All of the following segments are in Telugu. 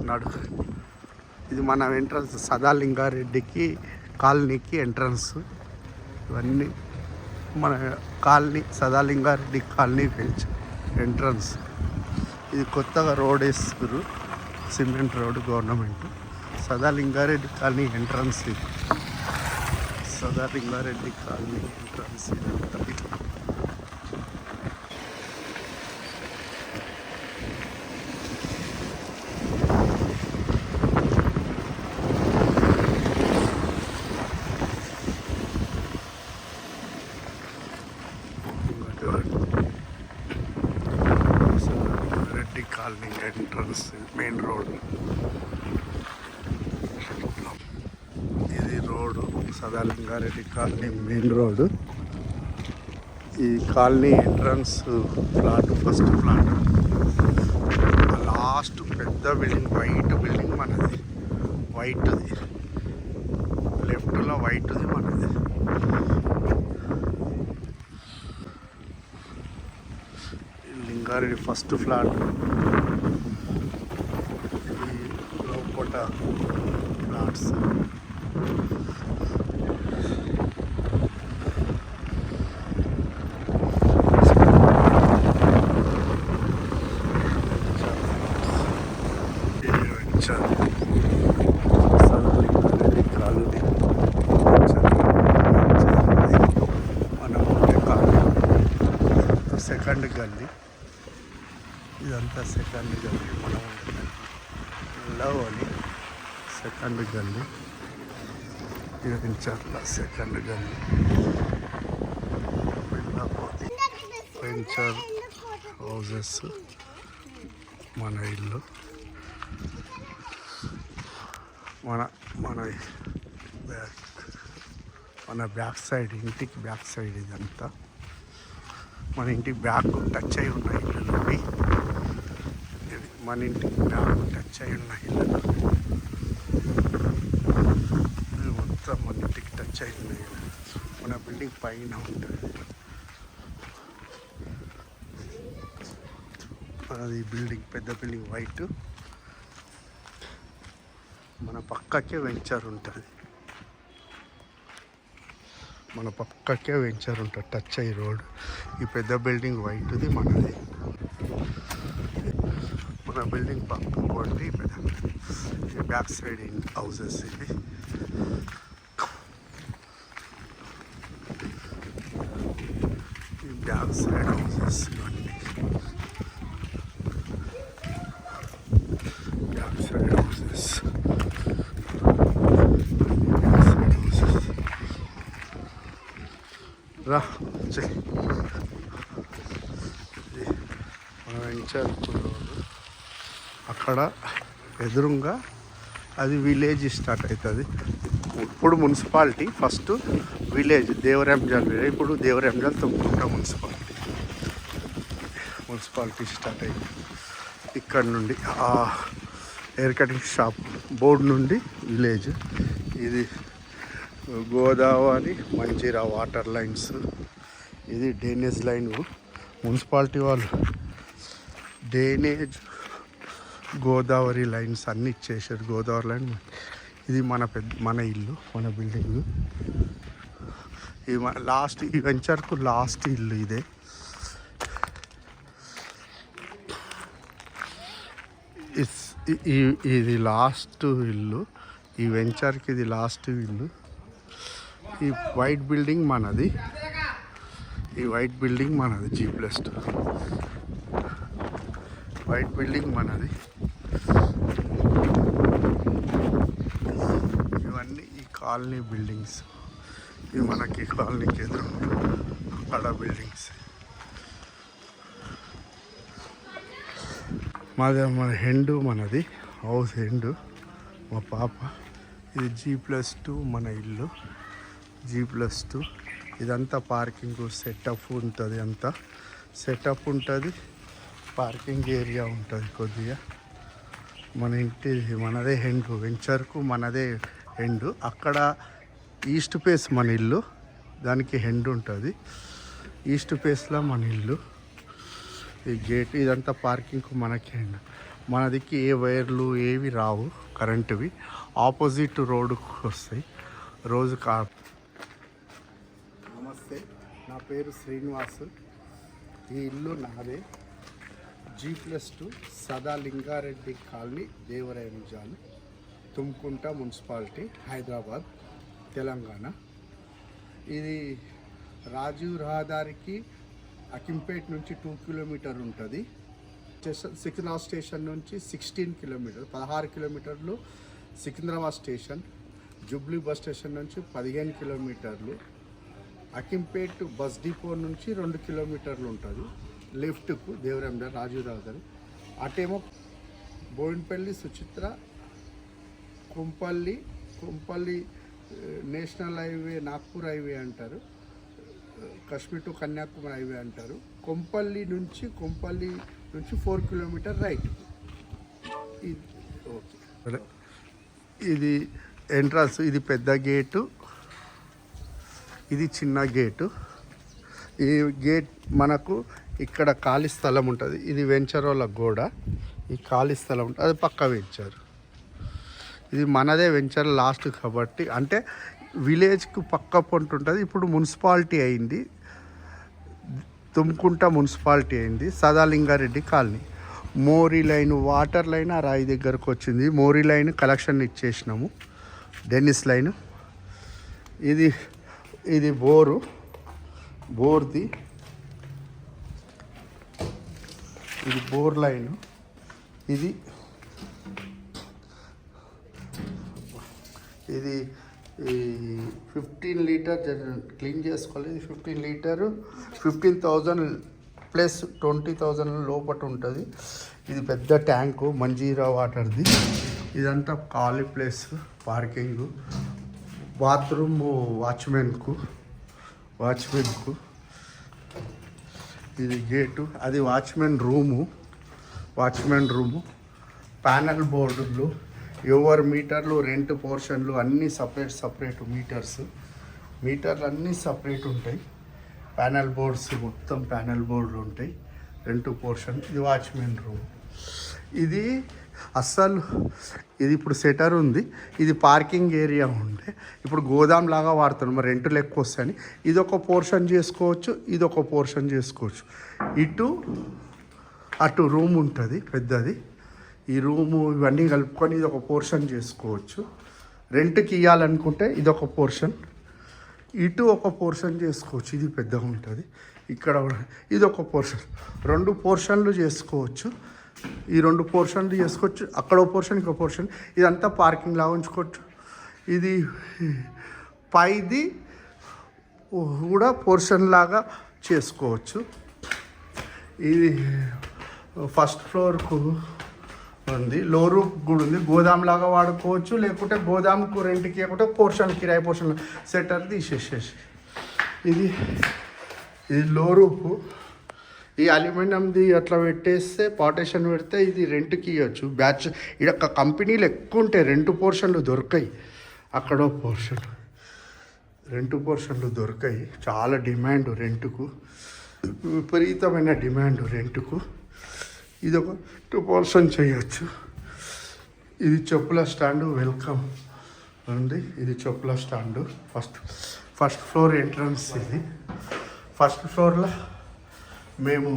ఉన్నాడు. ఇది మన ఎంట్రన్స్ సదాలింగారెడ్డికి కాలనీకి ఎంట్రన్స్. ఇవన్నీ మన కాలనీ సదాలింగారెడ్డి కాలనీ ఎంట్రన్స్. ఇది కొత్తగా రోడ్ వేస్తారు, cement road government. Sadalingareddy colony entrance. ఇది సదాలింగారెడ్డి కాలనీ ఎంట్రన్స్. ఇదంతా ఇట్లా Reddy colony entrance main road. ఇది road Sadalingareddy colony main road. ఈ colony entrance flat, first flat, last పెద్ద బిల్డింగ్, వైట్ బిల్డింగ్ మనది. వైట్ది లెఫ్ట్లో వైట్ది మనది. Lingareddy first flat. ఈ లోపట ఫ్లాట్స్. సదాలింగారెడ్డి కాలనీ మనం ఉండే కాలనీ. సెకండ్ గల్లీ ఇదంతా. సెకండ్ గల్లీ మనం లవ్ అని సెకండ్ గల్లీ. ఇదంతా సెకండ్ గల్లీ. వెంచర్ హౌజెస్ మన ఇల్లు. మన బ్యాక్ సైడ్, ఇంటికి బ్యాక్ సైడ్ ఇదంతా. మన ఇంటికి బ్యాక్ టచ్ అయి ఉన్న ఇళ్ళలోని, మన ఇంటికి బ్యాక్ టచ్ అయి ఉన్న ఇళ్ళలో మొత్తం మన ఇంటికి టచ్ అయి ఉన్న ఇల్లు. మన బిల్డింగ్ పైన ఉంటుంది. అది బిల్డింగ్, పెద్ద బిల్డింగ్ వైట్. మన పక్కకే వెంచర్ ఉంటుంది. మన పక్కకే వెంచర్ ఉంటుంది, టచ్ అయ్యి రోడ్. ఈ పెద్ద బిల్డింగ్ వైట్ది మనది. మన బిల్డింగ్ పక్క పోటీ పెద్ద బ్యాక్ సైడ్ హౌసెస్. ఇది బ్యాక్ సైడ్ హౌసెస్ ఇవన్నీ. Back side houses. రా మన వెంచర్ రోడ్డు. అక్కడ ఎదురుగా అది విలేజ్ స్టార్ట్ అవుతుంది. ఇప్పుడు మున్సిపాలిటీ, ఫస్ట్ విలేజ్ దేవరంజాల్. ఇప్పుడు దేవరంజాల్ తుమ్ముకుంట మున్సిపాలిటీ స్టార్ట్ అయింది. ఇక్కడ నుండి ఆ హెయిర్ కటింగ్ షాప్ బోర్డు నుండి విలేజ్. ఇది గోదావరి మంజీరా వాటర్ లైన్స్. ఇది డ్రైనేజ్ లైన్. మున్సిపాలిటీ వాళ్ళు డ్రైనేజ్, గోదావరి లైన్స్ అన్నీ ఇచ్చేసారు. గోదావరి లైన్. ఇది మన ఇల్లు, మన బిల్డింగ్. ఇది లాస్ట్, ఈ వెంచర్కు లాస్ట్ ఇల్లు ఇదే. ఇది లాస్ట్ ఇల్లు. ఈ వెంచర్కి ఇది లాస్ట్ ఇల్లు. ఈ వైట్ బిల్డింగ్ మనది. G+2 వైట్ బిల్డింగ్ మనది. ఇవన్నీ ఈ కాలనీ బిల్డింగ్స్. ఇవి మనకి కాలనీకి ఎదురు అక్కడ బిల్డింగ్స్. మన హెండు మనది, హౌస్ హెండు మా పాప. ఇది G+2 మన ఇల్లు. G+2. ఇదంతా పార్కింగ్ సెటప్ ఉంటుంది. అంతా సెటప్ ఉంటుంది. పార్కింగ్ ఏరియా ఉంటుంది కొద్దిగా. మన ఇంటి మనదే హెండు. వెంచర్కు మనదే హెండు. అక్కడ ఈస్ట్ ఫేస్ మన ఇల్లు, దానికి హెండ్ ఉంటుంది. ఈస్ట్ ఫేస్లో మన ఇల్లు. ఈ గేట్ ఇదంతా పార్కింగ్కు మనకి హెండ్. మనదికి ఏ వైర్లు ఏవి రావు కరెంటువి. ఆపోజిట్ రోడ్డుకు వస్తాయి రోజు నమస్తే, నా పేరు శ్రీనివాసు. ఈ ఇల్లు నాదే. G+2 సదా లింగారెడ్డి కాలనీ, దేవరాయంజాలు, తుమ్కుంట మున్సిపాలిటీ, హైదరాబాద్, తెలంగాణ. ఇది రాజీవ్ రహదారికి అకింపేట్ నుంచి 2 కిలోమీటర్ ఉంటుంది. సికింద్రాబాద్ స్టేషన్ నుంచి 16 కిలోమీటర్, 16 కిలోమీటర్లు Secunderabad station. Jubilee bus station నుంచి 15 కిలోమీటర్లు. అకింపేట్ బస్ డిపో నుంచి 2 కిలోమీటర్లు ఉంటుంది లెఫ్ట్కు, దేవరాయం రాజీవ్ రహదారి. అటేమో Bowenpally, Suchitra, Kompally national highway, Nagpur highway అంటారు. కాశ్మీర్ టు కన్యాకుమారి హైవే అంటారు. కొంపల్లి నుంచి 4 కిలోమీటర్ రైట్. ఓకే, ఇది ఎంట్రన్స్. ఇది పెద్ద గేటు, ఇది చిన్న గేటు. ఈ గేట్ మనకు ఇక్కడ ఖాళీ స్థలం ఉంటుంది. ఇది వెంచరోళ్ళ గోడ. ఈ ఖాళీ స్థలం ఉంటుంది, అది పక్క వెంచర్. ఇది మనదే వెంచర్ లాస్ట్ కాబట్టి, అంటే విలేజ్కు పక్క పొంట ఉంటుంది. ఇప్పుడు మున్సిపాలిటీ అయింది, తుమ్కుంట మున్సిపాలిటీ అయింది. సదాలింగారెడ్డి కాలనీ. మోరీ లైన్, వాటర్ లైన్ ఆ రాయి దగ్గరకు వచ్చింది. మోరీ లైన్ కలెక్షన్ ఇచ్చేసినాము. డెన్నిస్ లైన్. ఇది బోర్ది. ఇది బోర్ లైన్. ఇది 15 లీటర్ క్లీన్ చేసుకోవాలి. ఇది 15 లీటరు, 15,000 ప్లస్ 20,000 లోపల ఉంటుంది. ఇది పెద్ద ట్యాంకు, మంజీరా వాటర్ది. ఇదంతా ఖాళీ ప్లేస్, పార్కింగ్, బాత్రూమ్ వాచ్మెన్కు. ఇది గేటు. అది వాచ్మెన్ రూము. ప్యానల్ బోర్డులు, ఎవర్ మీటర్లు, రెంట్ పోర్షన్లు అన్నీ సపరేట్ మీటర్లు అన్నీ సపరేట్ ఉంటాయి. ప్యానల్ బోర్డ్స్, మొత్తం ప్యానల్ బోర్డులు ఉంటాయి. Rent portion. ఇది వాచ్మెన్ రూమ్. ఇది ఇప్పుడు సెటర్ ఉంది. ఇది పార్కింగ్ ఏరియా ఉండే, ఇప్పుడు గోదాం లాగా వాడుతున్నాం. మరి రెంట్లు ఎక్కువ వస్తాయని ఇదొక పోర్షన్ చేసుకోవచ్చు, ఇదొక పోర్షన్ చేసుకోవచ్చు. అటు రూమ్ ఉంటుంది పెద్దది. ఈ రూము ఇవన్నీ కలుపుకొని ఇది ఒక పోర్షన్ చేసుకోవచ్చు. రెంట్కి ఇవ్వాలనుకుంటే ఇదొక పోర్షన్, ఇటు ఒక పోర్షన్ చేసుకోవచ్చు. ఇది పెద్దగా ఉంటుంది. ఇక్కడ ఇది ఒక పోర్షన్, 2 పోర్షన్లు చేసుకోవచ్చు. ఈ 2 పోర్షన్లు చేసుకోవచ్చు. అక్కడ ఒక పోర్షన్, ఇంకో పోర్షన్. ఇదంతా పార్కింగ్ లాగా ఉంచుకోవచ్చు. ఇది పైది కూడా పోర్షన్ లాగా చేసుకోవచ్చు. ఇది ఫస్ట్ ఫ్లోర్కు ఉంది, లో రూఫ్ కూడా ఉంది. గోదాం లాగా వాడుకోవచ్చు, లేకుంటే గోదాంకు రెంట్కి ఇవ్వకుంటే పోర్షన్, కిరాయి పోర్షన్ సెటర్ తీసేసేసి. ఇది లో రూఫ్. ఈ అల్యూమినియంది అట్లా పెట్టేస్తే, పార్టీషన్ పెడితే ఇది రెంట్కి ఇవ్వచ్చు. బ్యాచ్ ఇక్కడ కంపెనీలు ఎక్కువ ఉంటాయి, 2 పోర్షన్లు దొరకాయి. అక్కడో పోర్షన్, 2 పోర్షన్లు దొరకాయి. చాలా డిమాండ్ రెంట్కు, విపరీతమైన డిమాండ్ రెంట్కు. ఇది ఒక 2 పోర్షన్ చేయొచ్చు. ఇది చెప్పుల స్టాండు, వెల్కమ్ ఉంది. ఇది చెప్పుల స్టాండు. First floor entrance. ఇది ఫస్ట్ ఫ్లోర్లో మేము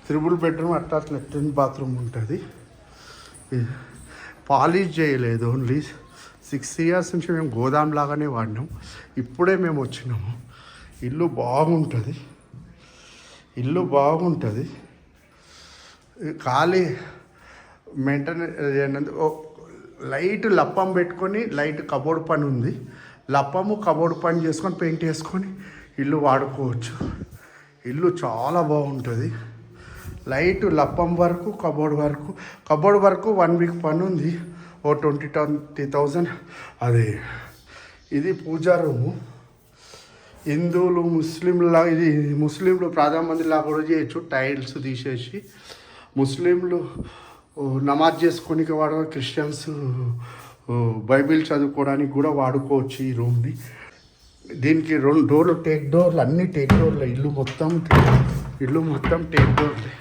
3 బెడ్రూమ్ అటాచ్ లెట్రిన్ బాత్రూమ్ ఉంటుంది. పాలిష్ చేయలేదు, ఓన్లీ 6 ఇయర్స్ నుంచి మేము గోదాం లాగానే వాడినాం. ఇప్పుడే మేము వచ్చినాము. ఇల్లు బాగుంటుంది. ఖాళీ మెయింటెనెన్స్. లైట్ లప్పం పెట్టుకొని, లైట్ కబోర్డ్ పని ఉంది. లప్పము కబోర్డ్ పని చేసుకొని పెయింట్ వేసుకొని ఇల్లు వాడుకోవచ్చు. ఇల్లు చాలా బాగుంటుంది. లైట్ లప్పం వరకు, కబోర్డ్ వరకు 1 వీక్ పని ఉంది. ఓ 20,000 అది. ఇది పూజా రూము. హిందువులు, ముస్లింలా, ఇది ముస్లింలు ప్రాధాన్య మందిలా కూడా చేయొచ్చు. టైల్స్ తీసేసి ముస్లింలు నమాజ్ చేసుకోనికి వాడు, క్రిస్టియన్స్ బైబిల్ చదువుకోవడానికి కూడా వాడుకోవచ్చు ఈ రూమ్ని. దీనికి 2 డోర్లు, టేక్ డోర్లు, అన్నీ టేక్ డోర్లే. ఇల్లు మొత్తం టేక్ డోర్లే.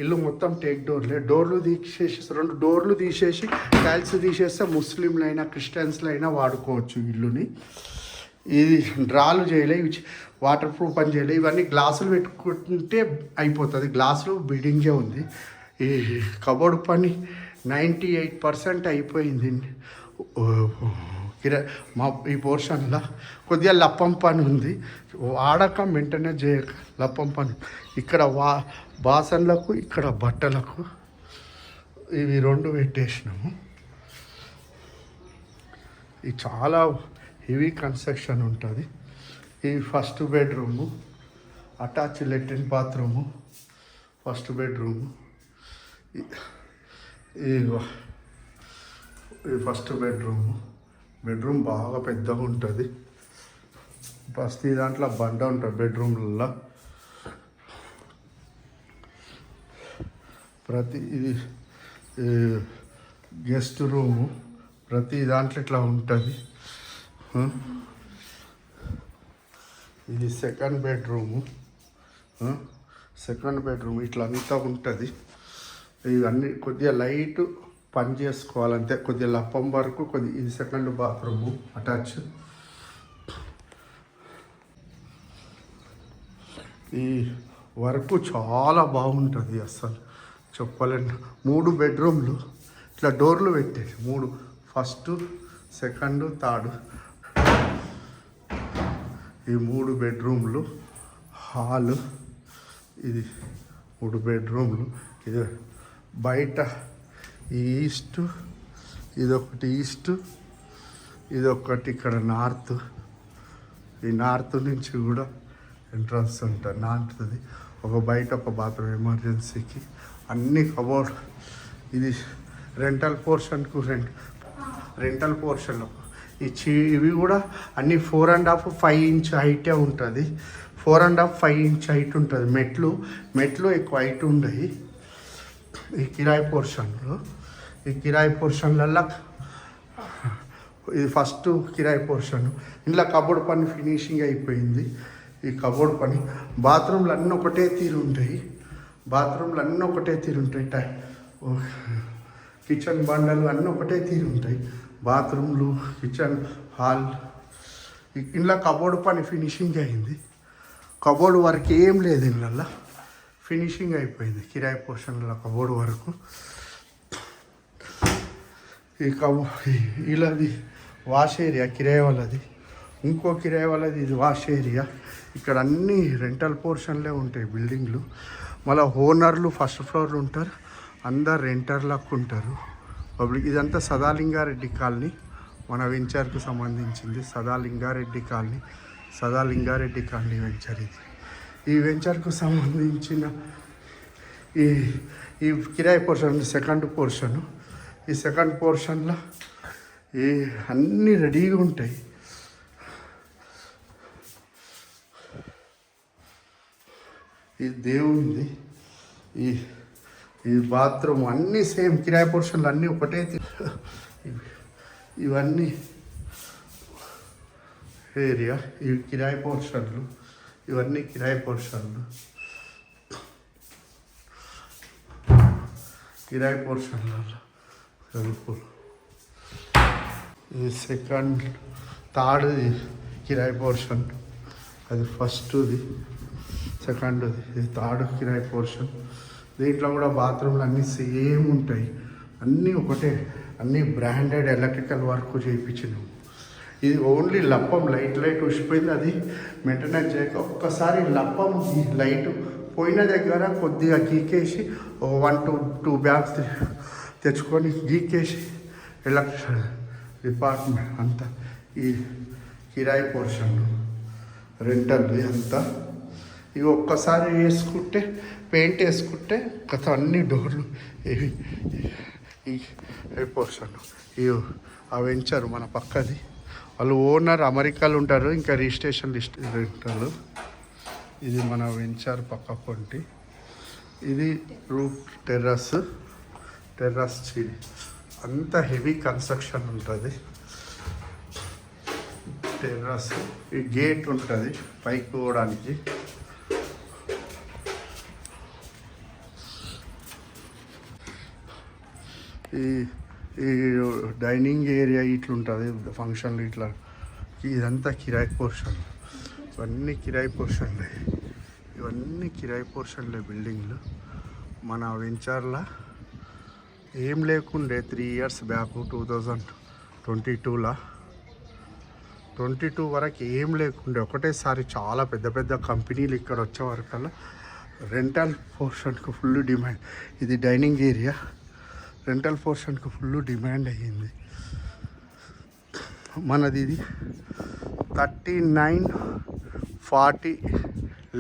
ఇల్లు మొత్తం టేక్ డోర్లే. డోర్లు తీసేసి 2 డోర్లు తీసేసి టైల్స్ తీసేస్తే ముస్లింలు అయినా క్రిస్టియన్స్లు అయినా వాడుకోవచ్చు ఇల్లుని. ఇది డ్రాలు చేయలే, ఇవి వాటర్ ప్రూఫ్ అని చేయలే. ఇవన్నీ గ్లాసులు పెట్టుకుంటే అయిపోతుంది. గ్లాసులు బిల్డింగే ఉంది. ఈ కబోర్డ్ పని 98% అయిపోయింది. మా ఈ పోర్షన్లో కొద్దిగా లప్పం పని ఉంది. వాడక వెంటనే చేయక లప్పం పని. ఇక్కడ బాసన్లకు, ఇక్కడ బట్టలకు ఇవి 2 పెట్టేసినాము. ఇది చాలా హెవీ కన్స్ట్రక్షన్ ఉంటుంది. ఈ first bedroom, attach latrine bathroom, first bedroom. ఇది ఫస్ట్ బెడ్రూము. బెడ్రూమ్ బాగా పెద్దగా ఉంటుంది. ప్రతి దాంట్లో బండ ఉంటుంది బెడ్రూమ్లలో. ఇది గెస్ట్ రూము. ప్రతి దాంట్లో ఇట్లా ఉంటుంది. ఇది సెకండ్ బెడ్రూము. ఇట్లా అంతా ఉంటుంది. ఇవన్నీ కొద్దిగా లైట్ పని చేసుకోవాలంటే కొద్దిగా లప్పం వరకు ఇది సెకండ్ బాత్రూము అటాచ్. ఈ వర్క్ చాలా బాగుంటుంది, అస్సలు చెప్పలేను. 3 బెడ్రూమ్లు ఇట్లా డోర్లు పెట్టేసి 3, ఫస్ట్, సెకండ్, థర్డ్. ఈ 3 బెడ్రూమ్లు, హాలు. ఇది 3 బెడ్రూమ్లు. ఇది బయట ఈస్ట్, ఇదొకటి ఈస్ట్, ఇదొకటి ఇక్కడ నార్త్. ఈ నార్త్ నుంచి కూడా ఎంట్రన్స్ ఉంటుంది. నార్త్ది బయట ఒక బాత్రూమ్ ఎమర్జెన్సీకి. అన్ని కబోర్డ్. ఇది రెంటల్ పోర్షన్కు రెంటల్ పోర్షన్లో ఇవి కూడా అన్ని 4.5, 5 ఇంచ్ హైటే ఉంటుంది. 4.5, 5 ఇంచ్ హైట్ ఉంటుంది. మెట్లు ఎక్కువ హైట్ ఉండయి ఈ కిరాయి పోర్షన్లో. ఈ కిరాయి పోర్షన్లలో ఇది ఫస్ట్ కిరాయి పోర్షన్. ఇంట్లో కబోర్డ్ పని ఫినిషింగ్ అయిపోయింది. ఈ కబోర్డ్ పని బాత్రూమ్లు అన్నీ ఒకటే తీరు ఉంటాయి. కిచెన్ బండలు అన్నీ ఒకటే తీరు ఉంటాయి. బాత్రూమ్లు, కిచెన్, హాల్. ఇంట్లో కబోర్డ్ పని ఫినిషింగ్ అయింది. కబోర్డ్ వర్క్ ఏం లేదు, ఇళ్ళల్లో ఫినిషింగ్ అయిపోయింది. కిరాయి పోర్షన్లో కబోర్డ్ వరకు. ఇలాది వాష్ ఏరియా కిరాయి వాళ్ళది. ఇంకో కిరాయి వాళ్ళది ఇది వాష్ ఏరియా. ఇక్కడ అన్నీ రెంటల్ పోర్షన్లే ఉంటాయి బిల్డింగ్లు. మళ్ళీ ఓనర్లు ఫస్ట్ ఫ్లోర్లు ఉంటారు, అందరు రెంటర్లకు ఉంటారు. పబ్లిక్. ఇదంతా సదాలింగారెడ్డి కాలనీ, మన వెంచర్కు సంబంధించింది. సదాలింగారెడ్డి కాలనీ వెంచర్ ఇది. ఈ వెంచర్కు సంబంధించిన ఈ కిరాయి పోర్షన్ సెకండ్ పోర్షను. ఈ సెకండ్ పోర్షన్లో అన్నీ రెడీగా ఉంటాయి. ఇది దేవుంది. ఈ బాత్రూమ్ అన్నీ సేమ్. కిరాయి పోర్షన్లు అన్నీ ఒకటే. ఇవన్నీ ఏరియా. ఇవి కిరాయి పోర్షన్లు. ఇవన్నీ కిరాయి పోర్షన్లు. ఇది సెకండ్, థర్డ్ కిరాయి పోర్షన్. అది ఫస్ట్ది, సెకండ్ది, ఇది థర్డ్ కిరాయి పోర్షన్. దీంట్లో కూడా బాత్రూమ్లు అన్నీ సేమ్ ఉంటాయి. అన్నీ ఒకటే. అన్నీ బ్రాండెడ్ ఎలక్ట్రికల్ వర్క్ చేయించినాము. ఇది ఓన్లీ లప్పం లైట్ ఉసిపోయింది. అది మెయింటెనెన్స్ చేయక ఒక్కసారి లప్పం లైట్ పోయిన దగ్గర కొద్దిగా గీకేసి 1-2 బ్యాగ్స్ తెచ్చుకొని గీకేసి ఎలక్ట్రికల్ డిపార్ట్మెంట్ అంతా ఈ కిరాయి పోర్షన్ రెంటల్ అంతా ఇవి ఒక్కసారి వేసుకుంటే, పెయింట్ వేసుకుంటే గత అన్ని డోర్లు ఇవి ఈ పోర్షన్. ఇవి ఆ వెంచర్ మన పక్కది. వాళ్ళు ఓనర్ అమెరికాలో ఉంటారు, ఇంకా రిజిస్ట్రేషన్ ఉంటారు. ఇది మన వెంచర్ పక్క పొంటి. ఇది రూఫ్ టెర్రస్ చీడి. అంత హెవీ కన్స్ట్రక్షన్ ఉంటుంది. టెర్రస్ ఈ గేట్ ఉంటుంది పైకి పోవడానికి. ఈ ఈ డైనింగ్ ఏరియా ఇట్లుంటుంది ఫంక్షన్లు ఇట్లా, ఇదంతా కిరాయి పోర్షన్. ఇవన్నీ కిరాయి పోర్షన్లే, ఇవన్నీ కిరాయి పోర్షన్లే బిల్డింగ్లు. మన వెంచర్లో ఏం లేకుండే 3 years బ్యాక్ 2022లో 22 వరకు ఏం లేకుండే. ఒకటేసారి చాలా పెద్ద పెద్ద కంపెనీలు ఇక్కడ వచ్చే వరకల్లా రెంటల్ పోర్షన్కు ఫుల్ డిమాండ్. ఇది డైనింగ్ ఏరియా, రెంటల్ పోర్షన్కు ఫుల్ డిమాండ్ అయ్యింది. మనది ఇది 39-40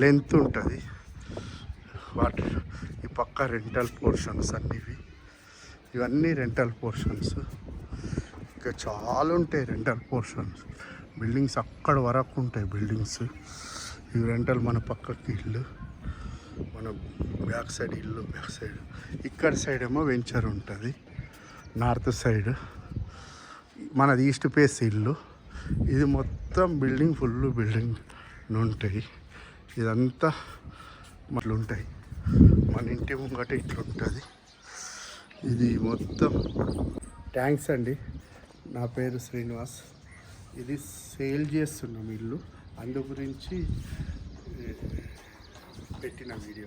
లెంత్ ఉంటుంది. వాటి ఈ పక్క రెంటల్ పోర్షన్స్ అన్నివి, ఇవన్నీ రెంటల్ పోర్షన్స్. ఇంకా చాలా ఉంటాయి రెంటల్ పోర్షన్స్. బిల్డింగ్స్ అక్కడ వరకు ఉంటాయి బిల్డింగ్స్. ఇవి రెంటల్. మన పక్కకి ఇల్లు, మన బ్యాక్ సైడ్ ఇల్లు, బ్యాక్ సైడ్. ఇక్కడ సైడ్ ఏమో వెంచర్ ఉంటుంది, నార్త్ సైడ్. మనది ఈస్ట్ ఫేస్ ఇల్లు. ఇది మొత్తం బిల్డింగ్, ఫుల్ బిల్డింగ్ ఉంటాయి. ఇదంతా మళ్ళీ మన ఇంటి ముంగట ఇట్లుంటుంది. ఇది మొత్తం. థ్యాంక్స్ అండి. నా పేరు శ్రీనివాస్. ఇది సేల్ చేస్తున్నాం ఇల్లు, అందు గురించి పెట్టిన వీడియో.